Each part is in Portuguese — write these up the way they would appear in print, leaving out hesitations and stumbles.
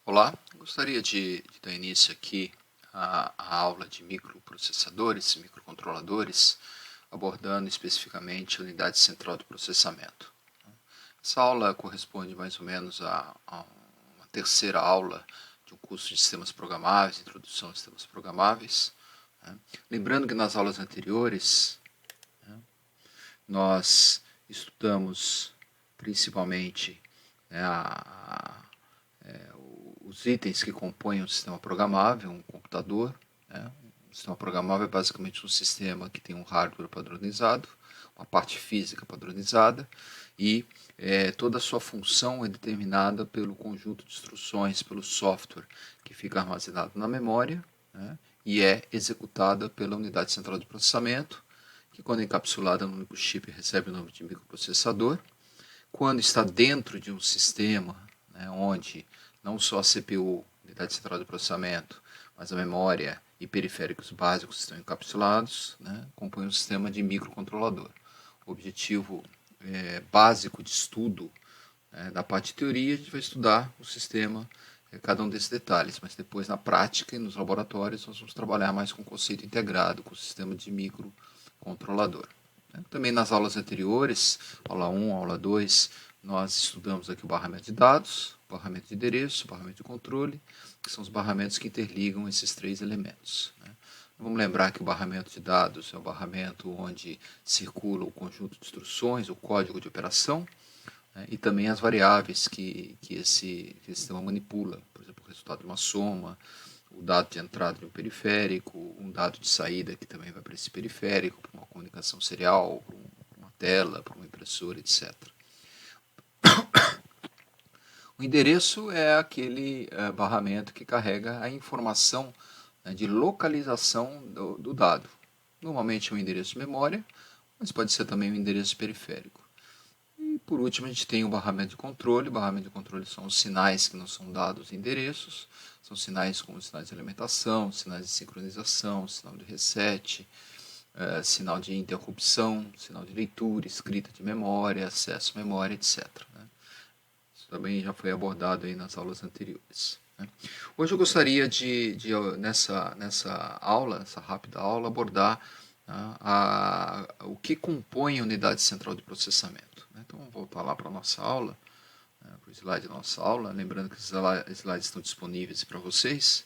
Olá, gostaria de dar início aqui à aula de microprocessadores, microcontroladores, abordando especificamente a unidade central de processamento. Essa aula corresponde mais ou menos a uma terceira aula de um curso de sistemas programáveis, introdução a sistemas programáveis. Lembrando que nas aulas anteriores nós estudamos principalmente os itens que compõem um sistema programável, um computador. Um sistema programável é basicamente um sistema que tem um hardware padronizado, uma parte física padronizada, e toda a sua função é determinada pelo conjunto de instruções, pelo software que fica armazenado na memória, e é executada pela unidade central de processamento, que quando encapsulada no único chip recebe o nome de microprocessador. Quando está dentro de um sistema, onde não só a CPU, unidade central de processamento, mas a memória e periféricos básicos estão encapsulados, compõe um sistema de microcontrolador. O objetivo básico de estudo da parte de teoria, a gente vai estudar o sistema, cada um desses detalhes, mas depois na prática e nos laboratórios nós vamos trabalhar mais com o conceito integrado, com o sistema de microcontrolador. Também nas aulas anteriores, aula 1, aula 2, nós estudamos aqui o barramento de dados, o barramento de endereço, o barramento de controle, que são os barramentos que interligam esses três elementos. Vamos lembrar que o barramento de dados é o barramento onde circula o conjunto de instruções, o código de operação, e também as variáveis que esse sistema manipula, por exemplo, o resultado de uma soma, o dado de entrada de um periférico, um dado de saída que também vai para esse periférico, para uma comunicação serial, para uma tela, para uma impressora, etc. O endereço é aquele barramento que carrega a informação de localização do dado. Normalmente é um endereço de memória, mas pode ser também um endereço periférico. E por último a gente tem o barramento de controle. O barramento de controle são os sinais que não são dados em endereços, são sinais como sinais de alimentação, sinais de sincronização, sinal de reset, sinal de interrupção, sinal de leitura, escrita de memória, acesso à memória, etc. Isso também já foi abordado aí nas aulas anteriores. Hoje eu gostaria nessa aula, essa rápida aula, abordar o que compõe a unidade central de processamento. Então vamos voltar lá para a nossa aula, para o slide da nossa aula, lembrando que os slides estão disponíveis para vocês.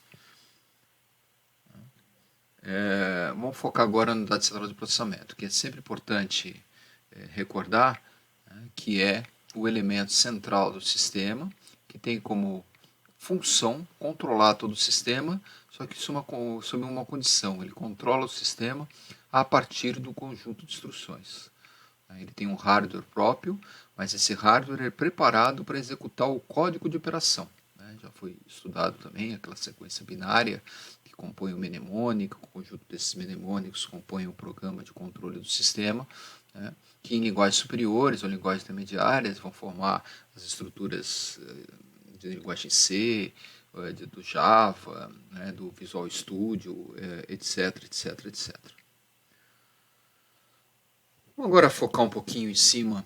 Vamos focar agora na unidade central de processamento, que é sempre importante recordar que é o elemento central do sistema, que tem como função controlar todo o sistema, só que sob uma condição: ele controla o sistema a partir do conjunto de instruções. Ele tem um hardware próprio, mas esse hardware é preparado para executar o código de operação. Já foi estudado também aquela sequência binária que compõe o mnemônico, o conjunto desses mnemônicos compõe o programa de controle do sistema, que em linguagens superiores ou linguagens intermediárias vão formar as estruturas de linguagem C, do Java, do Visual Studio, etc, etc, etc. Vamos agora focar um pouquinho em cima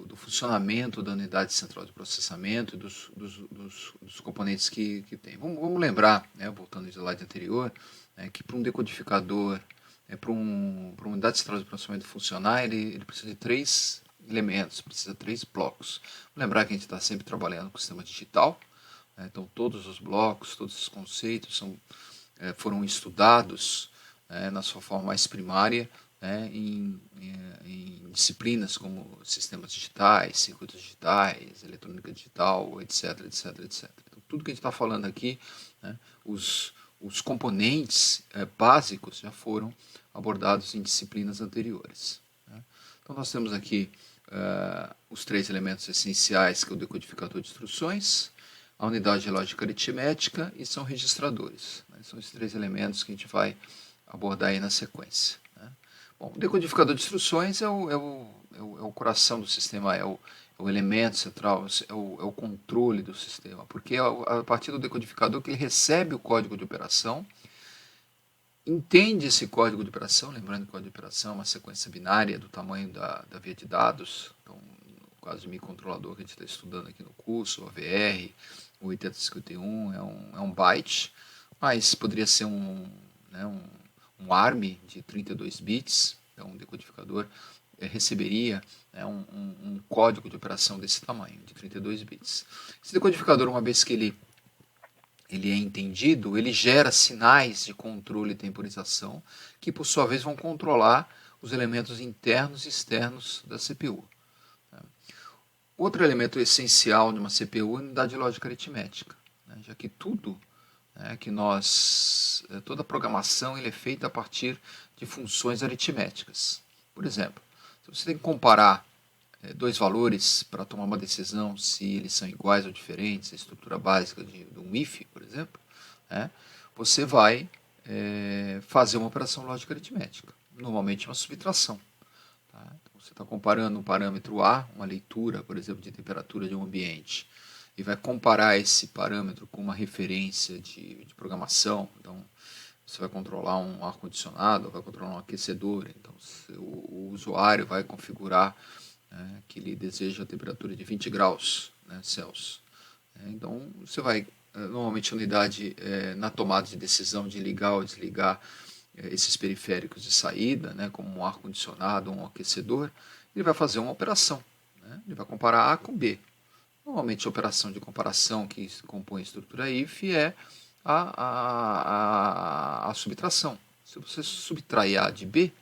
do funcionamento da unidade central de processamento e dos componentes que tem. Vamos lembrar, voltando ao slide anterior, que para um decodificador, para uma unidade central de processamento funcionar, ele precisa de três elementos, precisa de três blocos. Vamos lembrar que a gente está sempre trabalhando com o sistema digital, então todos os blocos, todos os conceitos foram estudados na sua forma mais primária, em disciplinas como sistemas digitais, circuitos digitais, eletrônica digital, etc, etc, etc. Então, tudo que a gente está falando aqui, os componentes básicos já foram abordados em disciplinas anteriores. Então nós temos aqui os três elementos essenciais, que é o decodificador de instruções, a unidade de lógica aritmética e são registradores. São esses três elementos que a gente vai abordar aí na sequência. Bom, o decodificador de instruções é o coração do sistema, é o elemento central, é o controle do sistema, porque é a partir do decodificador que ele recebe o código de operação, entende esse código de operação, lembrando que o código de operação é uma sequência binária do tamanho da via de dados, então caso de microcontrolador que a gente está estudando aqui no curso, o AVR, o 8051, é um byte, mas poderia ser um ARM de 32 bits, então um decodificador receberia, né, um código de operação desse tamanho, de 32 bits. Esse decodificador, uma vez que ele é entendido, ele gera sinais de controle e temporização, que por sua vez vão controlar os elementos internos e externos da CPU. Outro elemento essencial de uma CPU é a unidade de lógica aritmética, né, já que tudo toda a programação é feita a partir de funções aritméticas. Por exemplo, se você tem que comparar dois valores para tomar uma decisão se eles são iguais ou diferentes, a estrutura básica de um if, por exemplo, né, você vai fazer uma operação lógica aritmética, normalmente uma subtração. Tá? Então, você está comparando um parâmetro A, uma leitura, por exemplo, de temperatura de um ambiente, e vai comparar esse parâmetro com uma referência de programação. Então, você vai controlar um ar-condicionado, vai controlar um aquecedor, então o usuário vai configurar que ele deseja a temperatura de 20 graus, né, Celsius. Então, você vai, normalmente a unidade na tomada de decisão de ligar ou desligar esses periféricos de saída, né, como um ar-condicionado ou um aquecedor, ele vai fazer uma operação. Né, ele vai comparar A com B. Normalmente a operação de comparação que compõe a estrutura if é a subtração. Se você subtrair A de B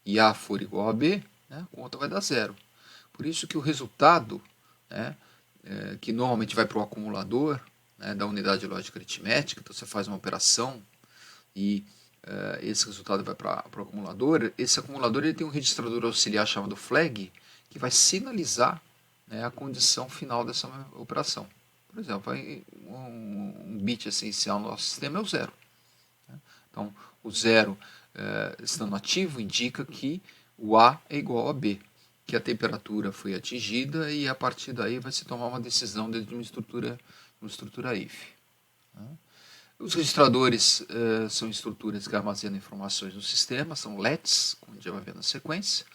e A for igual a B, né, a conta vai dar zero. Por isso que o resultado, né, que normalmente vai para o acumulador, né, da unidade lógica aritmética, então você faz uma operação e esse resultado vai para o acumulador. Esse acumulador ele tem um registrador auxiliar chamado flag, que vai sinalizar, né, a condição final dessa operação. Por exemplo, um bit essencial no nosso sistema é o zero. Né? Então, o zero, estando ativo, indica que o A é igual a B, que a temperatura foi atingida e a partir daí vai se tomar uma decisão dentro de uma estrutura if. Né? Os registradores são estruturas que armazenam informações no sistema, são LETs, como a gente vai ver na sequência.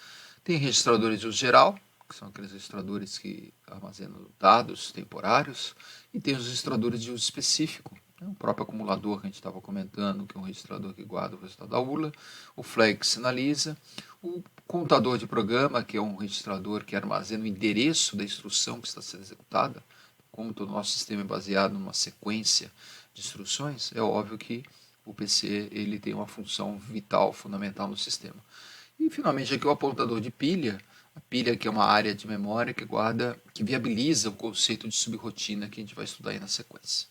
Tem registradores de uso geral, que são aqueles registradores que armazenam dados temporários, e tem os registradores de uso específico, né? O próprio acumulador que a gente estava comentando, que é um registrador que guarda o resultado da ULA, o flag que sinaliza, o contador de programa, que é um registrador que armazena o endereço da instrução que está sendo executada. Como todo o nosso sistema é baseado numa sequência de instruções, é óbvio que o PC ele tem uma função vital, fundamental no sistema. E finalmente aqui o apontador de pilha, a pilha que é uma área de memória que guarda, que viabiliza o conceito de subrotina que a gente vai estudar aí na sequência.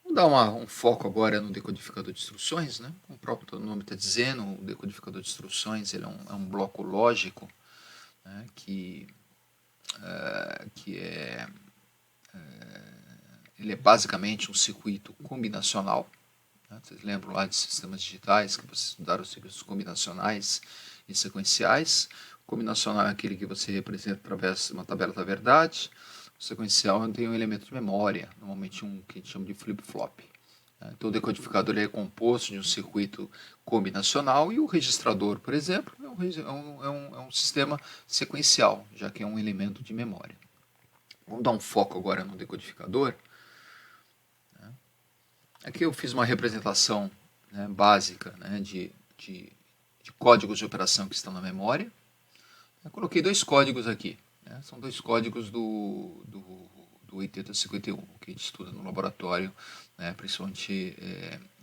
Vamos dar um foco agora no decodificador de instruções, né? Como o próprio nome está dizendo, o decodificador de instruções ele é um bloco lógico, né, ele é basicamente um circuito combinacional. Né? Vocês lembram lá de sistemas digitais que vocês estudaram os circuitos combinacionais e sequenciais. O combinacional é aquele que você representa através de uma tabela da verdade. O sequencial tem um elemento de memória, normalmente um que a gente chama de flip-flop. Então o decodificador é composto de um circuito combinacional e o registrador, por exemplo, é um sistema sequencial, já que é um elemento de memória. Vamos dar um foco agora no decodificador. Aqui eu fiz uma representação, né, básica, né, de códigos de operação que estão na memória. Eu coloquei dois códigos aqui. Né, são dois códigos do 8051, que a gente estuda no laboratório, né, principalmente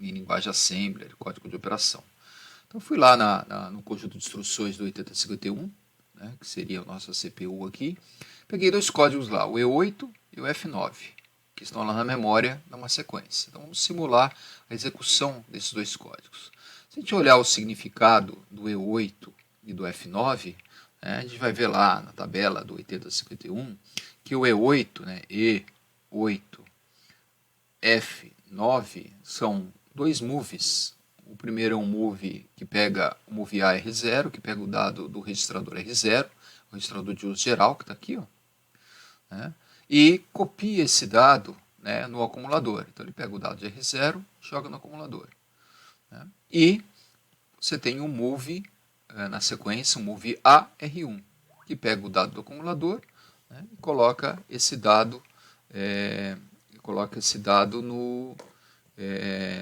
em linguagem assembler, código de operação. Então fui lá no conjunto de instruções do 8051, né, que seria a nossa CPU aqui. Peguei dois códigos lá, o E8 e o F9. Que estão lá na memória numa sequência. Então vamos simular a execução desses dois códigos. Se a gente olhar o significado do E8 e do F9, a gente vai ver lá na tabela do 8051 que o E8, né, E8, F9 são dois moves. O primeiro é um move que pega o move A R0, que pega o dado do registrador R0, o registrador de uso geral, que está aqui, ó, né? E copia esse dado, né, no acumulador. Então ele pega o dado de R0 e joga no acumulador. Né? E você tem um move na sequência, um move AR1, que pega o dado do acumulador né, e coloca esse dado,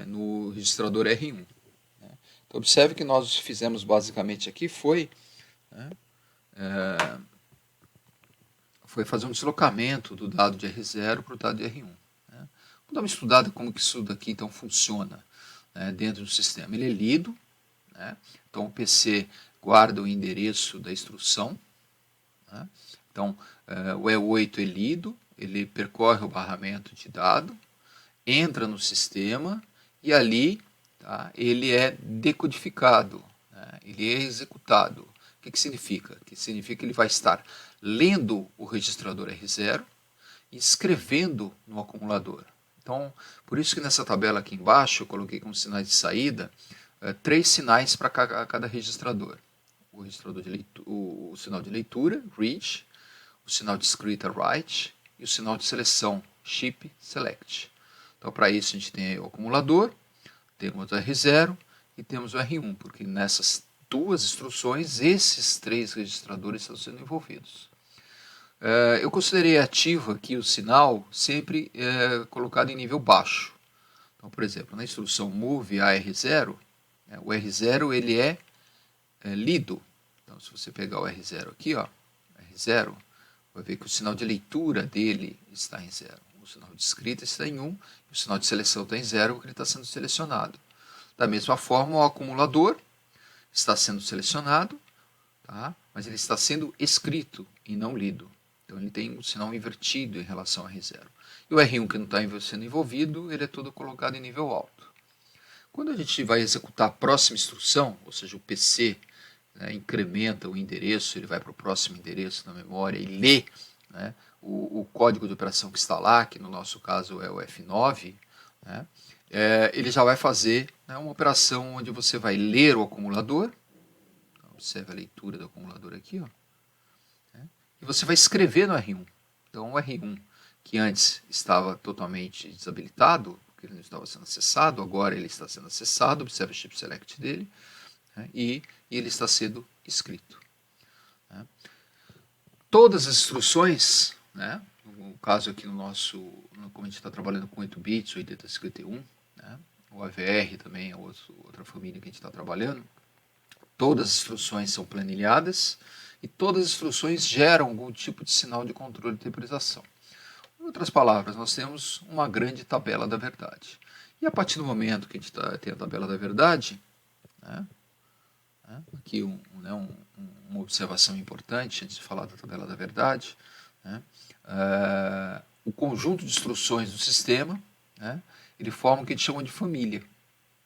no registrador R1. Né. Então, observe que nós fizemos basicamente aqui foi fazer um deslocamento do dado de R0 para o dado de R1. Né. Vamos dar uma estudada como que isso daqui então funciona, né, dentro do sistema. Ele é lido, né, então o PC guarda o endereço da instrução, né, então o E8 é lido, ele percorre o barramento de dado, entra no sistema e ali, tá, ele é decodificado, né, ele é executado. O que significa? Que significa que ele vai estar lendo o registrador R0 e escrevendo no acumulador. Então, por isso que nessa tabela aqui embaixo eu coloquei como sinais de saída 3 sinais para cada registrador. O registrador de leitura, o sinal de leitura, read, o sinal de escrita, write, e o sinal de seleção, ship, select. Então, para isso a gente tem o acumulador, temos o R0 e temos o R1, porque nessas duas instruções, esses 3 registradores estão sendo envolvidos. Eu considerei ativo aqui o sinal sempre colocado em nível baixo. Então, por exemplo, na instrução move AR0, o R0 ele é lido. Então, se você pegar o R0 aqui, ó, R0, vai ver que o sinal de leitura dele está em 0. O sinal de escrita está em 1 e o sinal de seleção está em 0 porque ele está sendo selecionado. Da mesma forma, o acumulador está sendo selecionado, tá? Mas ele está sendo escrito e não lido. Então ele tem um sinal invertido em relação a R0. E o R1 que não está sendo envolvido, ele é todo colocado em nível alto. Quando a gente vai executar a próxima instrução, ou seja, o PC, né, incrementa o endereço, ele vai para o próximo endereço na memória e lê, né, o código de operação que está lá, que no nosso caso é o F9, né, ele já vai fazer, né, uma operação onde você vai ler o acumulador, observe a leitura do acumulador aqui, ó, né, e você vai escrever no R1. Então o R1, que antes estava totalmente desabilitado, porque ele não estava sendo acessado, agora ele está sendo acessado, observe o chip select dele, né, e ele está sendo escrito. Né. Todas as instruções, né, no caso aqui no nosso, como a gente está trabalhando com 8 bits, 8051, né, o AVR também é outra família que a gente está trabalhando, todas as instruções são planilhadas e todas as instruções geram algum tipo de sinal de controle de temporização. Em outras palavras, nós temos uma grande tabela da verdade. E a partir do momento que a gente tem a tabela da verdade, né, aqui uma observação importante antes de falar da tabela da verdade, né, o conjunto de instruções do sistema, né, ele forma o que a gente chama de família.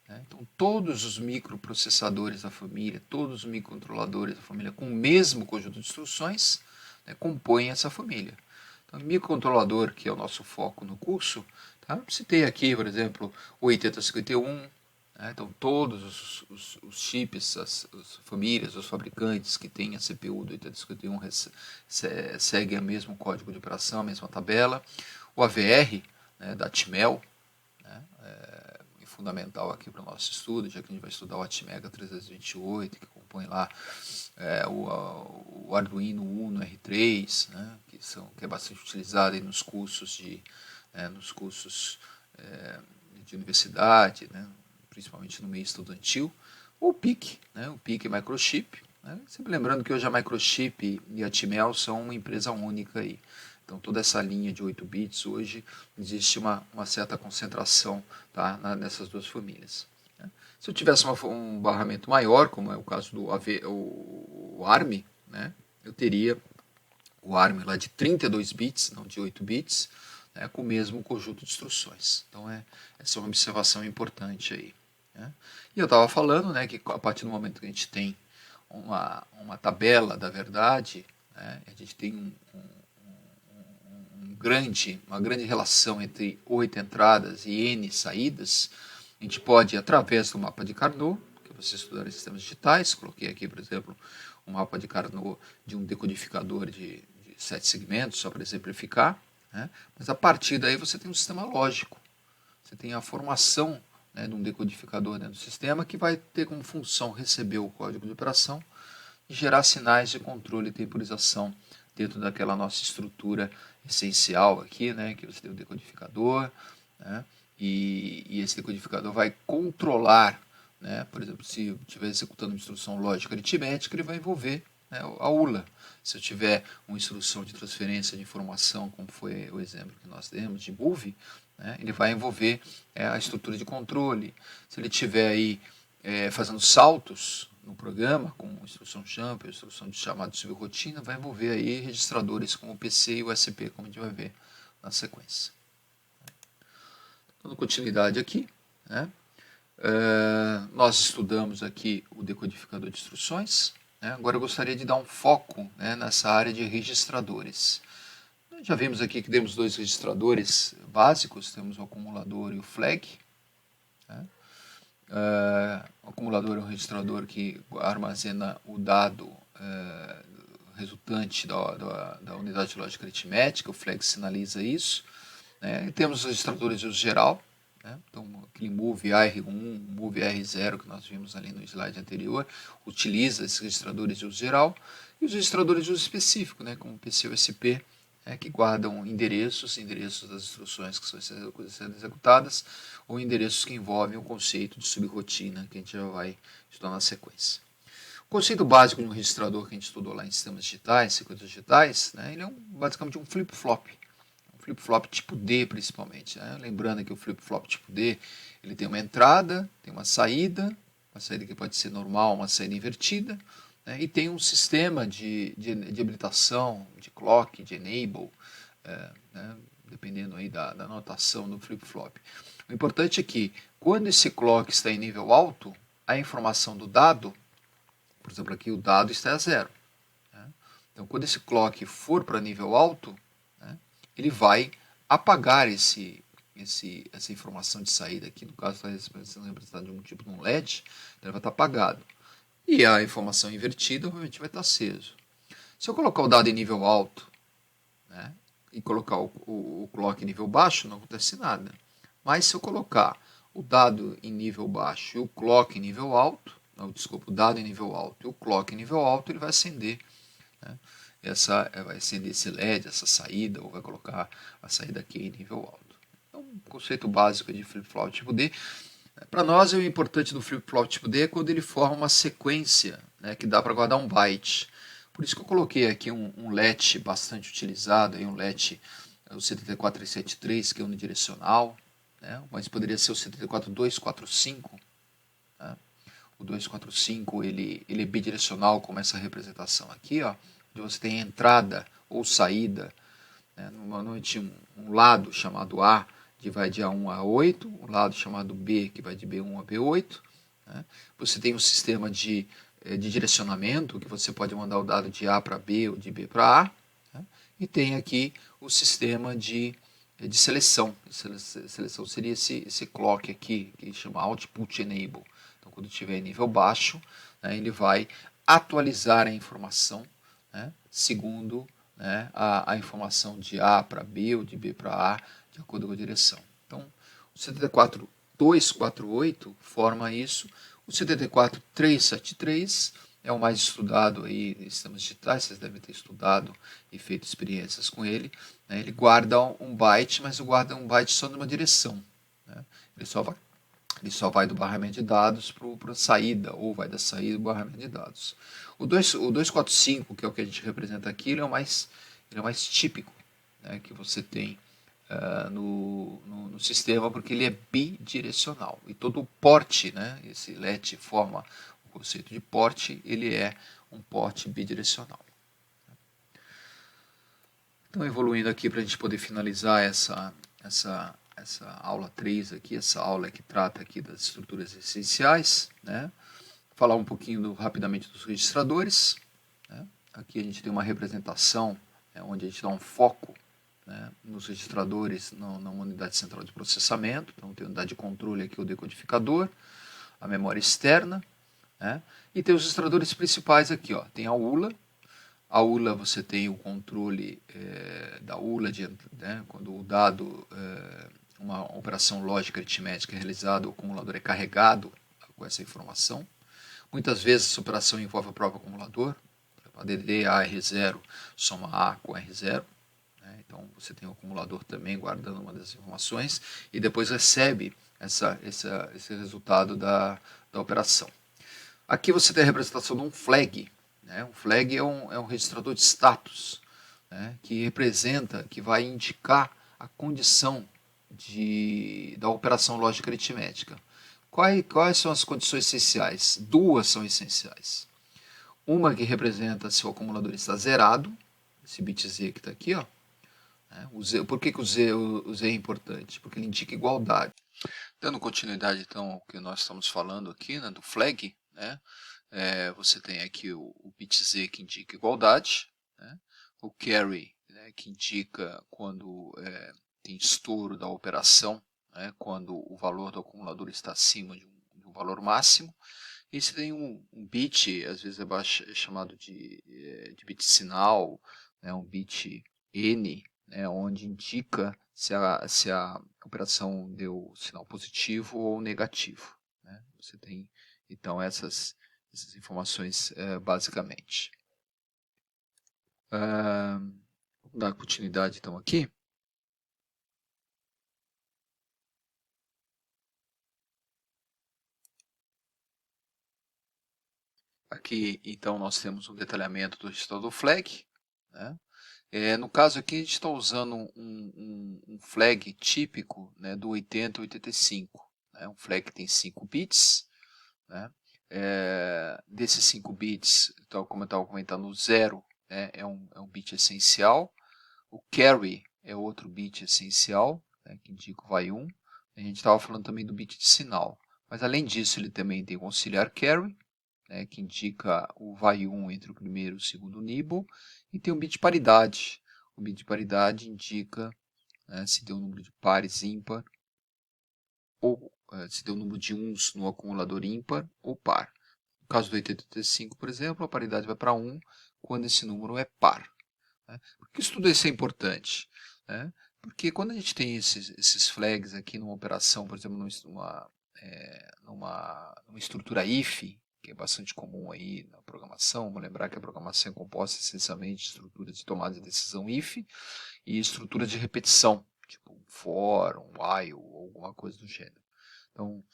Né. Então, todos os microprocessadores da família, todos os microcontroladores da família com o mesmo conjunto de instruções, né, compõem essa família. Então, o microcontrolador, que é o nosso foco no curso, tá? Citei aqui, por exemplo, o 8051, né? Então todos os chips, as famílias, os fabricantes que têm a CPU do 8051 seguem o mesmo código de operação, a mesma tabela. O AVR, né, da Atmel, né, é fundamental aqui para o nosso estudo, já que a gente vai estudar o Atmega 328, que compõe lá o Arduino Uno R3, né, que é bastante utilizado aí nos cursos de universidade, né, principalmente no meio estudantil, ou o PIC, né, o PIC Microchip, né, sempre lembrando que hoje a Microchip e a Atmel são uma empresa única aí. Então toda essa linha de 8 bits hoje existe uma certa concentração, tá, nessas duas famílias. Né. Se eu tivesse um barramento maior, como é o caso do o ARM, né, eu teria o ARM lá de 32 bits, não de 8 bits, né, com o mesmo conjunto de instruções. Então essa é uma observação importante aí. Né. E eu estava falando, né, que a partir do momento que a gente tem uma tabela da verdade, né, a gente tem uma grande relação entre 8 entradas e N saídas, a gente pode, através do mapa de Carnot, que você estudar em sistemas digitais, coloquei aqui, por exemplo, um mapa de Carnot de um decodificador de 7 segmentos, só para exemplificar, né? Mas a partir daí você tem um sistema lógico, você tem a formação, né, de um decodificador dentro do sistema que vai ter como função receber o código de operação e gerar sinais de controle e temporização dentro daquela nossa estrutura essencial aqui, né, que você tem o decodificador, né, e esse decodificador vai controlar, né, por exemplo, se eu estiver executando uma instrução lógica aritmética, ele vai envolver, né, a ULA. Se eu tiver uma instrução de transferência de informação, como foi o exemplo que nós demos, de move, né, ele vai envolver a estrutura de controle. Se ele tiver aí fazendo saltos no programa, como instrução jump, instrução de chamado de subrotina, vai envolver aí registradores como o PC e o SP, como a gente vai ver na sequência. Dando continuidade aqui, né? Nós estudamos aqui o decodificador de instruções, né? Agora eu gostaria de dar um foco, né, nessa área de registradores. Já vimos aqui que temos dois registradores básicos, temos o acumulador e o flag, né? O acumulador é um registrador que armazena o dado resultante da unidade de lógica aritmética, o flag sinaliza isso, né? E temos os registradores de uso geral, né? Então, aquele move AR1, move AR0 que nós vimos ali no slide anterior, utiliza esses registradores de uso geral, e os registradores de uso específico, né, como o PC e o SP, que guardam endereços das instruções que estão sendo executadas, ou endereços que envolvem o conceito de subrotina, que a gente já vai estudar na sequência. O conceito básico de um registrador que a gente estudou lá em sistemas digitais, circuitos digitais, né, ele é basicamente um flip-flop. Um flip-flop tipo D, principalmente. Né? Lembrando que o flip-flop tipo D ele tem uma entrada, tem uma saída que pode ser normal, uma saída invertida, né? E tem um sistema de habilitação, de clock, de enable, né? Dependendo aí da notação do flip-flop. O importante é que, quando esse clock está em nível alto, a informação do dado, por exemplo, aqui o dado está a 0. Né? Então, quando esse clock for para nível alto, né, ele vai apagar essa informação de saída aqui, no caso está sendo representado de um tipo de um LED, então ele vai estar apagado. E a informação invertida, obviamente, vai estar aceso. Se eu colocar o dado em nível alto, né, e colocar o clock em nível baixo, não acontece nada. Mas se eu colocar o dado em nível baixo e o clock em nível alto, não, desculpa, o dado em nível alto e o clock em nível alto, ele vai acender, né, vai acender esse LED, essa saída, ou vai colocar a saída aqui em nível alto. Então, um conceito básico de flip-flop tipo D. Para nós, o importante do flip-flop tipo D é quando ele forma uma sequência, né, que dá para guardar um byte. Por isso que eu coloquei aqui um LET bastante utilizado, aí um LET, o 74373, que é unidirecional, né, mas poderia ser o 74245. Né? O 245 ele é bidirecional, como essa representação aqui, ó, onde você tem entrada ou saída, né, normalmente um lado chamado A, que vai de A1 a 8, um lado chamado B, que vai de B1 a B8. Né? Você tem um sistema de direcionamento, que você pode mandar o dado de A para B ou de B para A. Né? E tem aqui o sistema de seleção. Seleção seria esse clock aqui, que chama Output Enable. Então, quando estiver em nível baixo, né, ele vai atualizar a informação, né, segundo, né, a informação de A para B ou de B para A, de acordo com a direção. Então, o 74248 forma isso. O 74373 é o mais estudado aí em sistemas digitais, vocês devem ter estudado e feito experiências com ele. Né? Ele guarda um byte, mas guarda um byte só numa direção. Né? Ele só vai do barramento de dados para a saída, ou vai da saída do barramento de dados. O 245, que é o que a gente representa aqui, ele é o mais típico, né, que você tem no sistema, porque ele é bidirecional. E todo o porte, né, esse LET forma o conceito de porte, ele é um porte bidirecional. Então, evoluindo aqui para a gente poder finalizar essa aula 3 aqui, essa aula que trata aqui das estruturas essenciais, né? Falar um pouquinho rapidamente dos registradores. Né? Aqui a gente tem uma representação onde a gente dá um foco, né, nos registradores na unidade central de processamento. Então tem a unidade de controle aqui, o decodificador, a memória externa, né? E tem os registradores principais aqui, ó. Tem a ULA. A ULA, você tem o controle da ULA, né, quando o dado, uma operação lógica aritmética é realizada, o acumulador é carregado com essa informação. Muitas vezes essa operação envolve o próprio acumulador, ADD AR0 soma A com R0. Então você tem o acumulador também guardando uma das informações e depois recebe esse resultado da operação. Aqui você tem a representação de um flag. Um flag é um registrador de status, que representa, que vai indicar a condição da operação lógica aritmética. Quais são as condições essenciais? Duas são essenciais. Uma que representa se o acumulador está zerado, esse bit Z que está aqui, ó. Por que o Z é importante? Porque ele indica igualdade. Dando continuidade então ao que nós estamos falando aqui, do flag, você tem aqui o bit Z que indica igualdade, o carry, que indica quando tem estouro da operação, quando o valor do acumulador está acima de um valor máximo. E você tem um bit, às vezes é chamado de bit sinal, um bit N, onde indica se a operação deu sinal positivo ou negativo. Você tem então essas informações basicamente. Vamos dar continuidade então aqui. Aqui então nós temos um detalhamento do registrador flag. No caso aqui a gente está usando um flag típico do 8085. Um flag que tem 5 bits. Desses 5 bits, como eu estava comentando, o 0 é um bit essencial. O carry é outro bit essencial, que indica o vai 1. A gente estava falando também do bit de sinal. Mas além disso, ele também tem o auxiliar carry, que indica o vai 1 entre o primeiro e o segundo nibble. E tem o bit de paridade. O bit de paridade indica se deu um número de pares ímpar ou se deu um número de uns no acumulador ímpar ou par. No caso do 8085, por exemplo, a paridade vai para 1 quando esse número é par. Por que isso tudo isso é importante? Porque quando a gente tem esses flags aqui numa operação, por exemplo, numa estrutura if, que é bastante comum aí na programação. Vamos lembrar que a programação é composta essencialmente de estruturas de tomada de decisão if e estruturas de repetição, tipo um for, um while ou alguma coisa do gênero. Então,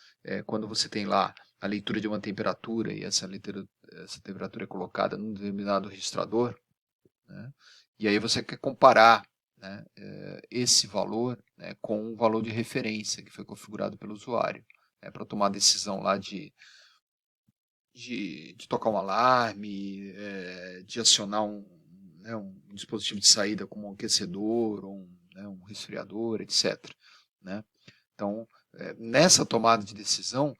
quando você tem lá a leitura de uma temperatura e essa temperatura é colocada num determinado registrador, e aí você quer comparar esse valor com um valor de referência que foi configurado pelo usuário, para tomar a decisão lá de tocar um alarme, de acionar um dispositivo de saída como um aquecedor, ou um resfriador, etc. Então, nessa tomada de decisão,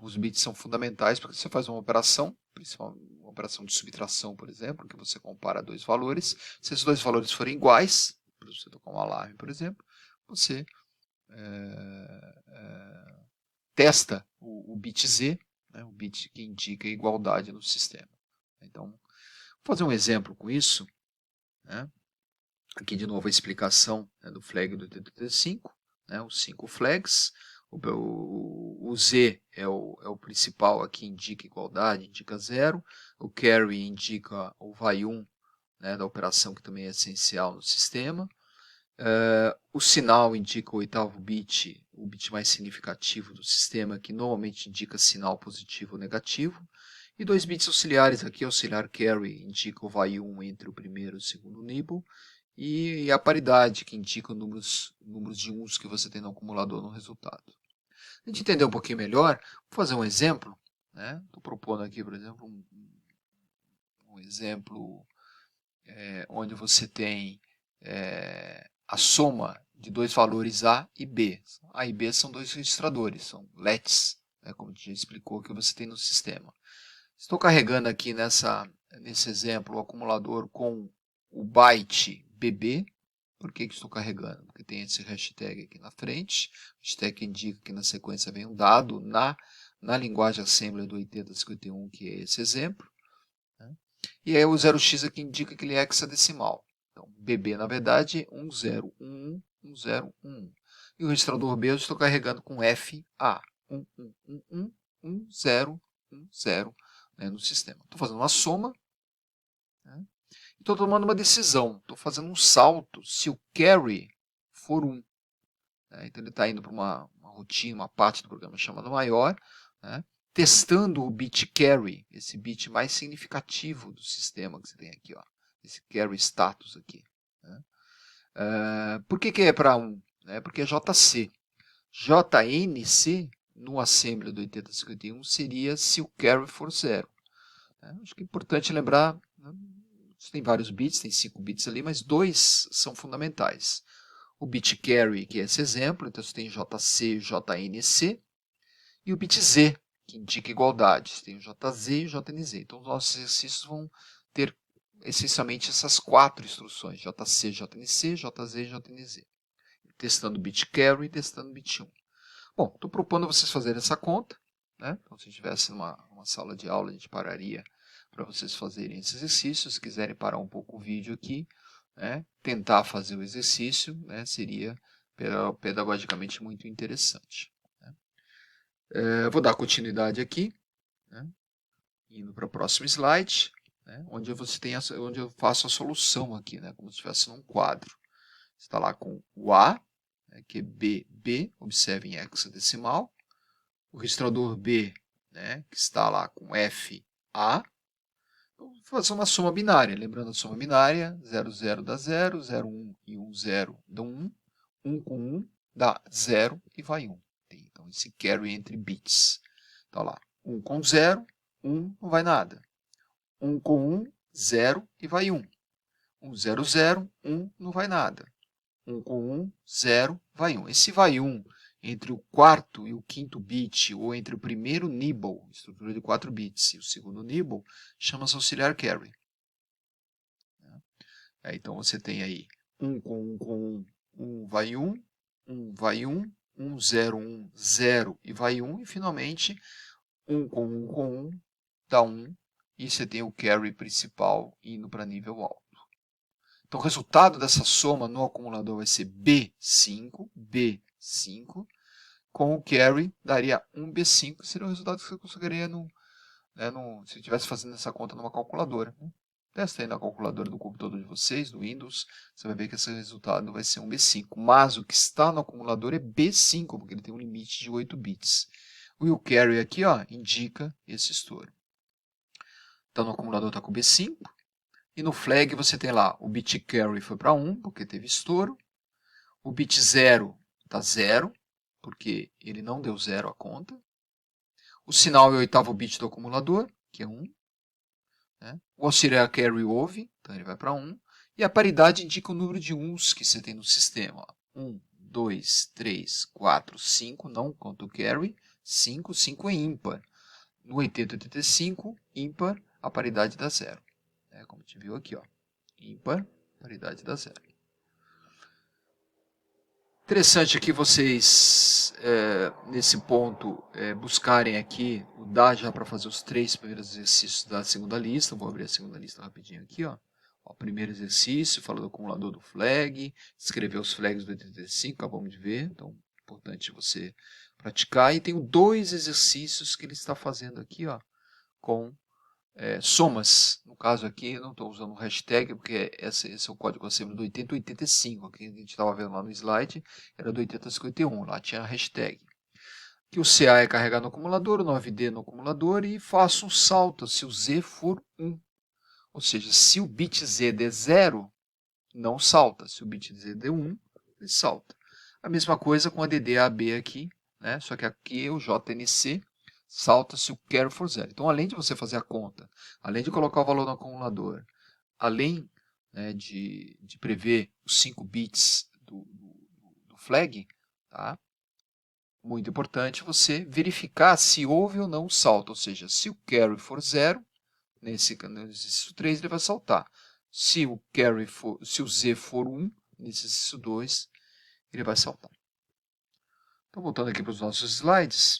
os bits são fundamentais porque você faz uma operação, principalmente uma operação de subtração, por exemplo, que você compara dois valores. Se esses dois valores forem iguais, para você tocar um alarme, por exemplo, você testa o bit Z, o bit que indica igualdade no sistema. Então, vou fazer um exemplo com isso. Aqui de novo a explicação do flag do TTT5, os 5 flags. O Z é o principal aqui, indica igualdade, indica 0. O carry indica o vai 1 da operação, que também é essencial no sistema. O sinal indica o oitavo bit, o bit mais significativo do sistema, que normalmente indica sinal positivo ou negativo. E 2 bits auxiliares aqui, auxiliar carry indica o vai 1 entre o primeiro e o segundo nibble. E a paridade, que indica números de uns que você tem no acumulador no resultado. A gente entender um pouquinho melhor, vou fazer um exemplo. Estou propondo aqui, por exemplo, um exemplo onde você tem a soma de dois valores A e B. A e B são dois registradores, são LETs, como a gente já explicou, que você tem no sistema. Estou carregando aqui nesse exemplo o acumulador com o byte BB. Por que estou carregando? Porque tem esse hashtag aqui na frente. O hashtag que indica que na sequência vem um dado na linguagem assembly do 8051, que é esse exemplo. E aí o 0x aqui indica que ele é hexadecimal. Então, BB, na verdade, é 1011, 1011. E o registrador B eu estou carregando com FA, 1111, 1010, no sistema. Estou fazendo uma soma estou tomando uma decisão, estou fazendo um salto se o carry for 1. Né? Então ele está indo para uma rotina, uma parte do programa chamada maior, né? Testando o bit carry, esse bit mais significativo do sistema que você tem aqui, ó, esse carry status aqui. Né? Por que é para 1? Né? Porque é JC. JNC no assembly do 8051 seria se o carry for 0. Acho que é importante lembrar, né? Tem vários bits, tem 5 bits ali, mas 2 são fundamentais. O bit carry, que é esse exemplo, então você tem JC e JNC, e o bit Z, que indica igualdade. Você tem o JZ e o JNZ. Então os nossos exercícios vão ter essencialmente essas 4 instruções, JC, JNC, JZ e JNZ. Testando o bit carry e testando o bit 1. Bom, estou propondo vocês fazerem essa conta. Né? Então, se estivesse numa sala de aula, a gente pararia para vocês fazerem esse exercício. Se quiserem parar um pouco o vídeo aqui, né? Tentar fazer o exercício, né? Seria pedagogicamente muito interessante. Né? Vou dar continuidade aqui, né? Indo para o próximo slide, né? onde eu faço a solução aqui, né? Como se estivesse num quadro. Está lá com o A, né? Que é B, observe em hexadecimal. O registrador B, né? Que está lá com FA. Vou fazer uma soma binária. Lembrando a soma binária, 0, 0 dá 0, 0, 1 e 1, 0 dá 1. 1 com 1 dá 0 e vai 1. Então, esse carry entre bits. Então, lá, 1 com 0, 1 não vai nada. 1 com 1, 0 e vai 1. 1, 0, 0, 1 não vai nada. 1 com 1, 0, vai 1. Esse vai 1 entre o quarto e o quinto bit, ou entre o primeiro nibble, estrutura de 4 bits, e o segundo nibble, chama-se auxiliar carry. Então você tem aí 1 com 1 vai 1, 1 vai 1, 1, 0, 1, 0 e vai 1, e finalmente 1 com 1 dá 1, e você tem o carry principal indo para nível alto. Então o resultado dessa soma no acumulador vai ser B5, com o carry daria 1B5, que seria o resultado que você conseguiria se estivesse fazendo essa conta numa calculadora. Né? Testa aí na calculadora do computador de vocês, do Windows, você vai ver que esse resultado vai ser 1B5. Mas o que está no acumulador é B5, porque ele tem um limite de 8 bits. E o carry aqui indica esse estouro. Então no acumulador está com B5. E no flag você tem lá o bit carry foi para 1, porque teve estouro. O bit 0 está 0, porque ele não deu 0 à conta. O sinal é o oitavo bit do acumulador, que é 1. Né? O auxiliar carry houve, então ele vai para 1. E a paridade indica o número de 1s que você tem no sistema. 1, 2, 3, 4, 5, não conta o carry. 5 é ímpar. No 8085, ímpar, a paridade dá 0. Como a gente viu aqui, ímpar, paridade dá 0. Interessante aqui vocês, nesse ponto, buscarem aqui o DA já para fazer os 3 primeiros exercícios da segunda lista. Vou abrir a segunda lista rapidinho aqui. O primeiro exercício, fala do acumulador do flag, escrever os flags do 85, acabamos de ver. Então, é importante você praticar. E tem 2 exercícios que ele está fazendo aqui, com somas. No caso aqui, eu não estou usando o hashtag, porque esse é o código assembly do 8085, que a gente estava vendo lá no slide, era do 8051, lá tinha a hashtag. Que o CA é carregado no acumulador, o 9D no acumulador, e faço um salto se o Z for 1. Ou seja, se o bit Z der 0, não salta. Se o bit Z der 1, ele salta. A mesma coisa com a DDAB aqui, né? Só que aqui é o JNC, salta se o carry for 0. Então, além de você fazer a conta, além de colocar o valor no acumulador, além de prever os 5 bits do flag, tá? Muito importante você verificar se houve ou não o salto. Ou seja, se o carry for 0, nesse exercício 3 ele vai saltar. Se o Z for 1, nesse exercício 2, ele vai saltar. Então, voltando aqui para os nossos slides.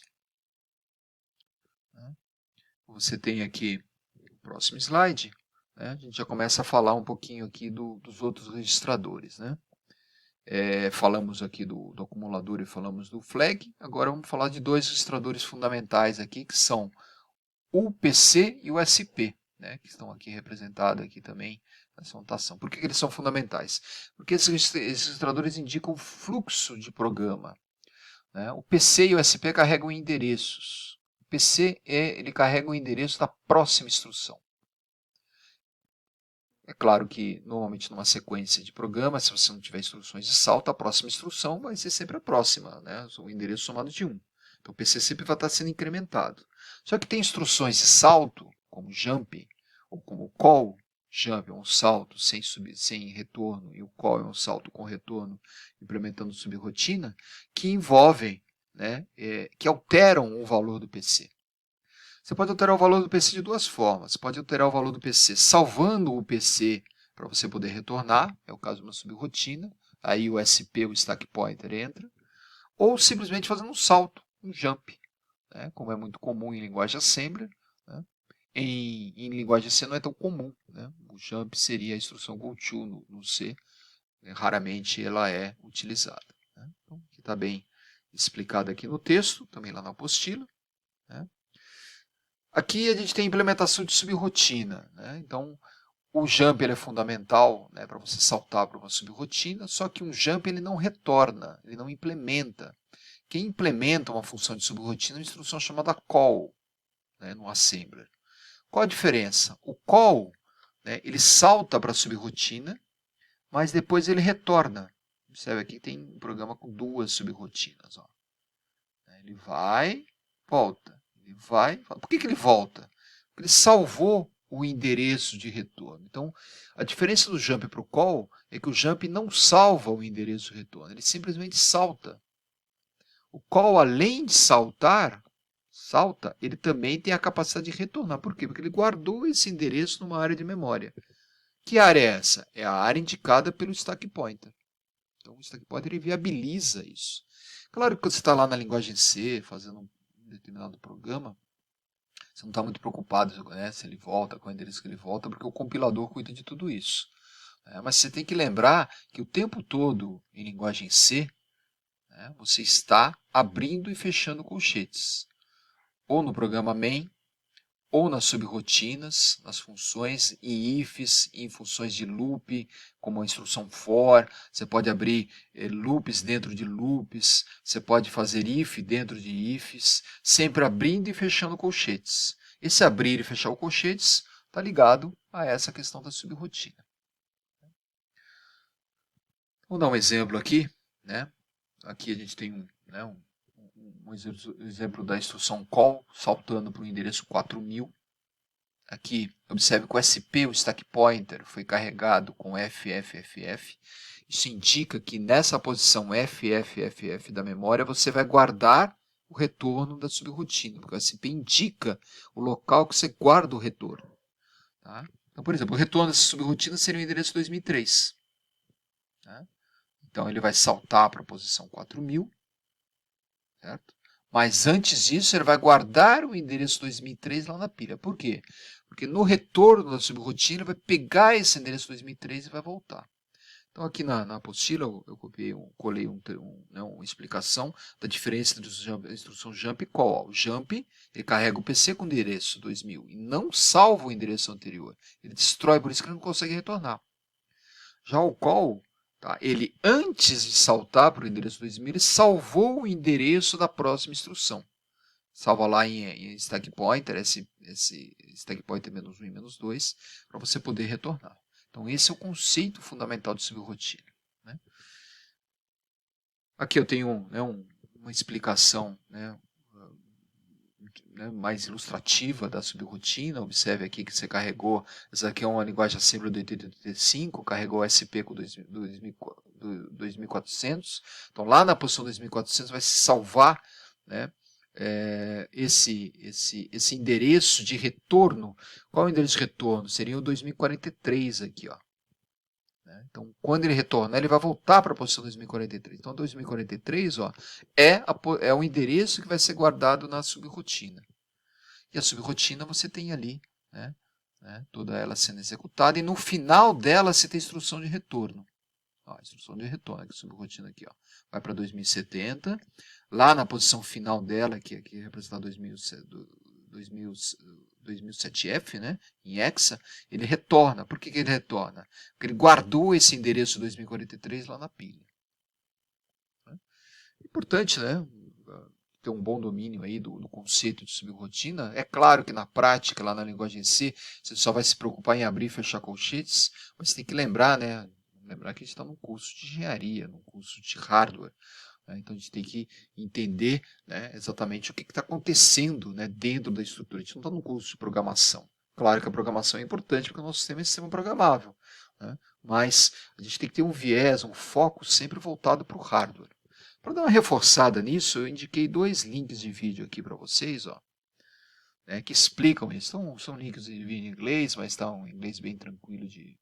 Você tem aqui o próximo slide, né? A gente já começa a falar um pouquinho aqui dos outros registradores. Né? Falamos aqui do acumulador e falamos do flag. Agora vamos falar de 2 registradores fundamentais aqui, que são o PC e o SP, né? Que estão aqui representados aqui também essa notação. Por que eles são fundamentais? Porque esses registradores indicam o fluxo de programa. Né? O PC e o SP carregam endereços. O PC ele carrega o endereço da próxima instrução. É claro que, normalmente, numa sequência de programa, se você não tiver instruções de salto, a próxima instrução vai ser sempre a próxima, né? O endereço somado de 1. Então, o PC sempre vai estar sendo incrementado. Só que tem instruções de salto, como jump, ou como call. Jump é um salto sem retorno, e o call é um salto com retorno, implementando subrrotina, que envolvem, né, que alteram o valor do PC. Você pode alterar o valor do PC de duas formas. Você pode alterar o valor do PC salvando o PC para você poder retornar, é o caso de uma subrrotina, aí o SP, o stack pointer, entra, ou simplesmente fazendo um salto, um jump, né? Como é muito comum em linguagem assembler. Né? Em linguagem C não é tão comum. Né? O jump seria a instrução goto no C, raramente ela é utilizada. Né? Então, está bem explicado aqui no texto, também lá na apostila. Né? Aqui a gente tem a implementação de subrrotina. Né? Então, o jump ele é fundamental, né, para você saltar para uma subrrotina, só que um jump ele não retorna, ele não implementa. Quem implementa uma função de subrrotina é uma instrução chamada call, né, no assembler. Qual a diferença? O call, né, ele salta para a subrrotina, mas depois ele retorna. Observe aqui tem um programa com duas subrrotinas. Ó. Ele vai, volta. Ele vai, volta. Por que ele volta? Porque ele salvou o endereço de retorno. Então, a diferença do jump para o call é que o jump não salva o endereço de retorno, ele simplesmente salta. O call, além de salta, ele também tem a capacidade de retornar. Por quê? Porque ele guardou esse endereço numa área de memória. Que área é essa? É a área indicada pelo stack pointer. Então, o stack pointer ele viabiliza isso. Claro que quando você está lá na linguagem C, fazendo um determinado programa, você não está muito preocupado, né, se ele volta, qual é o endereço que ele volta, porque o compilador cuida de tudo isso. Mas você tem que lembrar que o tempo todo, em linguagem C, você está abrindo e fechando colchetes. Ou no programa main, ou nas subrrotinas, nas funções, em ifs, em funções de loop, como a instrução for, você pode abrir loops dentro de loops, você pode fazer if dentro de ifs, sempre abrindo e fechando colchetes. Esse abrir e fechar o colchetes está ligado a essa questão da subrrotina. Vou dar um exemplo aqui. Né? Aqui a gente tem um exemplo da instrução call, saltando para o endereço 4000. Aqui, observe que o SP, o stack pointer, foi carregado com FFFF. Isso indica que nessa posição FFFF da memória você vai guardar o retorno da subrrotina, porque o SP indica o local que você guarda o retorno. Tá? Então, por exemplo, o retorno dessa subrrotina seria o endereço 2003. Tá? Então, ele vai saltar para a posição 4000. Certo? Mas antes disso, ele vai guardar o endereço 2003 lá na pilha. Por quê? Porque no retorno da subrrotina, ele vai pegar esse endereço 2003 e vai voltar. Então, aqui na apostila, eu colei uma explicação da diferença entre a instrução jump e call. O jump, ele carrega o PC com o endereço 2000 e não salva o endereço anterior. Ele destrói, por isso que ele não consegue retornar. Já o call, tá, ele antes de saltar para o endereço 2000, ele salvou o endereço da próxima instrução. Salva lá em stack pointer, esse stack pointer -1 e -2, para você poder retornar. Então, esse é o conceito fundamental de subrrotina. Né? Aqui eu tenho uma explicação mais ilustrativa da subrrotina. Observe aqui que você carregou, essa aqui é uma linguagem assembler do 8085, carregou o SP com 2400. Então, lá na posição 2400 vai se salvar, né, esse endereço de retorno. Qual é o endereço de retorno? Seria o 2043 aqui, ó. Então, quando ele retornar, ele vai voltar para a posição 2043. Então, 2043 ó, é o endereço que vai ser guardado na subrrotina. E a subrrotina você tem ali, toda ela sendo executada, e no final dela você tem a instrução de retorno. Ó, a instrução de retorno, aqui, subrrotina aqui, ó, vai para 2070. Lá na posição final dela, que aqui é representada 2007F, né, em hexa, ele retorna. Por que ele retorna? Porque ele guardou esse endereço 2043 lá na pilha. Importante, né? Ter um bom domínio aí do conceito de subrrotina. É claro que na prática, lá na linguagem C, você só vai se preocupar em abrir e fechar colchetes, mas tem que lembrar, né? Lembrar que a gente está num curso de engenharia, num curso de hardware. Né? Então a gente tem que entender, né, exatamente o que está acontecendo, né, dentro da estrutura. A gente não está num curso de programação. Claro que a programação é importante porque o nosso sistema é um sistema programável. Né? Mas a gente tem que ter um viés, um foco sempre voltado para o hardware. Para dar uma reforçada nisso, eu indiquei 2 links de vídeo aqui para vocês, ó, né, que explicam isso. Então, são links de vídeo em inglês, mas está um inglês bem tranquilo de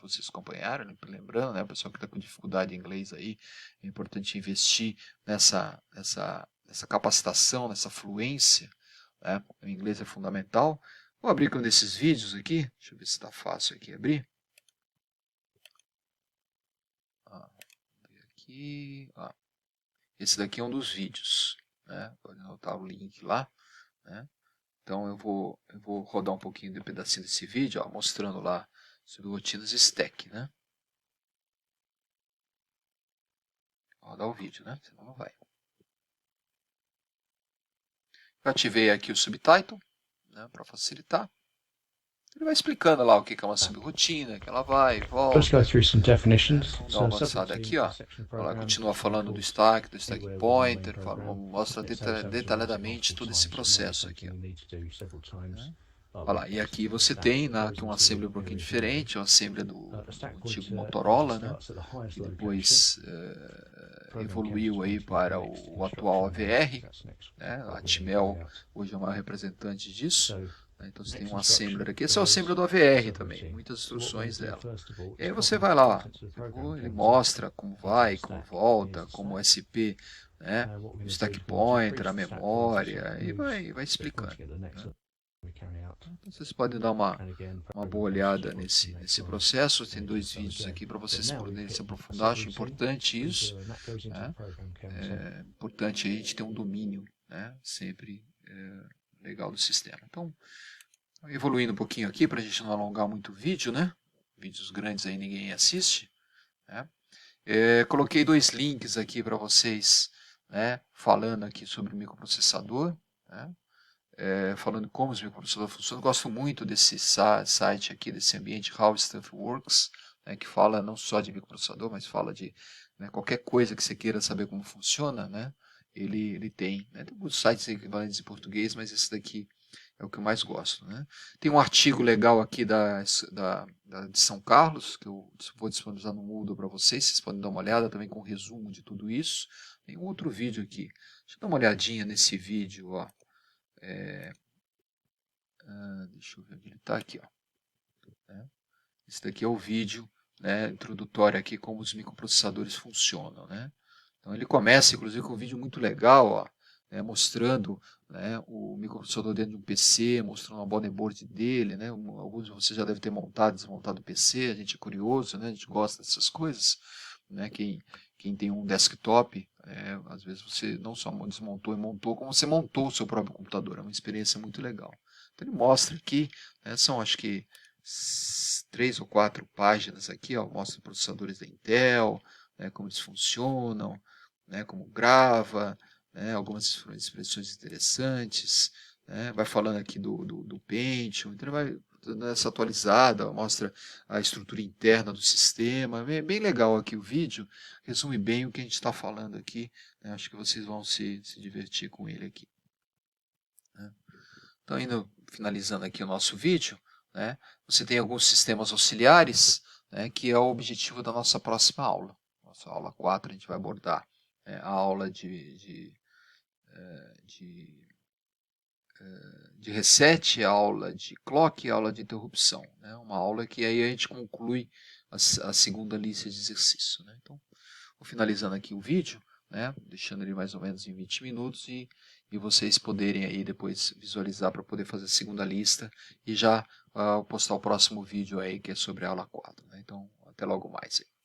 vocês acompanharam, lembrando, né, o pessoal que está com dificuldade em inglês aí, é importante investir nessa capacitação, nessa fluência, né? O inglês é fundamental. Vou abrir um desses vídeos aqui, deixa eu ver se está fácil aqui abrir. Aqui, ó. Esse daqui é um dos vídeos, né? Pode anotar o link lá, né? Então eu vou rodar um pouquinho de pedacinho desse vídeo, ó, mostrando lá sobre rotinas stack, né? Vou rodar o vídeo, né? Senão não vai. Eu ativei aqui o subtitle, né, para facilitar. Ele vai explicando lá o que é uma subrotina, que ela vai e volta. Let's go through some definitions. Vamos dar uma avançada aqui, ó. Ela continua falando do stack pointer, mostra detalhadamente todo esse processo aqui, ó. Olha lá, e aqui você tem, né, aqui um assembly um pouquinho diferente, o assembly do antigo Motorola, né, que depois evoluiu aí para o atual AVR, né, a Atmel hoje é o maior representante disso. Então você tem um assembler aqui, esse é o assembler do AVR também, muitas instruções dela. E aí você vai lá, ele mostra como vai, como volta, como o SP, né, o stack pointer, a memória, e vai explicando. Né? Então vocês podem dar uma boa olhada nesse processo. Tem 2 vídeos aqui para vocês poderem se aprofundar. Acho importante isso. Né? É importante a gente ter um domínio, né, sempre legal do sistema. Então, evoluindo um pouquinho aqui para a gente não alongar muito o vídeo, né? Vídeos grandes aí ninguém assiste. Né? Coloquei 2 links aqui para vocês, né, falando aqui sobre o microprocessador, né? Falando como os microprocessadores funcionam. Gosto muito desse site aqui, desse ambiente How Stuff Works, né, que fala não só de microprocessador, mas fala de, né, qualquer coisa que você queira saber como funciona, né, ele tem. Né, tem alguns sites equivalentes em português, mas esse daqui é o que eu mais gosto. Né. Tem um artigo legal aqui de São Carlos, que eu vou disponibilizar no Moodle para vocês podem dar uma olhada também com um resumo de tudo isso. Tem um outro vídeo aqui. Deixa eu dar uma olhadinha nesse vídeo, ó. Deixa eu ver onde ele está aqui, ó. Esse daqui é o vídeo, né, introdutório aqui, como os microprocessadores funcionam, né? Então ele começa inclusive com um vídeo muito legal, ó, né, mostrando, né, o microprocessador dentro de um PC, mostrando a board dele, né? Alguns de vocês já devem ter montado e desmontado o PC, a gente é curioso, né? A gente gosta dessas coisas, né? Quem tem um desktop, às vezes você não só desmontou e montou, como você montou o seu próprio computador, é uma experiência muito legal. Então ele mostra aqui, né, são acho que 3 ou 4 páginas aqui, ó, mostra processadores da Intel, né, como eles funcionam, né, como grava, né, algumas expressões interessantes, né, vai falando aqui do Pentium, então ele vai dando essa atualizada, mostra a estrutura interna do sistema, é bem legal aqui o vídeo, resume bem o que a gente está falando aqui, né, acho que vocês vão se divertir com ele aqui. Né. Então, finalizando aqui o nosso vídeo, né, você tem alguns sistemas auxiliares, né, que é o objetivo da nossa próxima aula. Nossa aula 4 a gente vai abordar a aula de reset, a aula de clock e a aula de interrupção. Né, uma aula que aí a gente conclui a segunda lista de exercício. Né. Então, vou finalizando aqui o vídeo, né, deixando ele mais ou menos em 20 minutos e vocês poderem aí depois visualizar para poder fazer a segunda lista e já postar o próximo vídeo aí que é sobre a aula 4. Né? Então, até logo mais. Aí.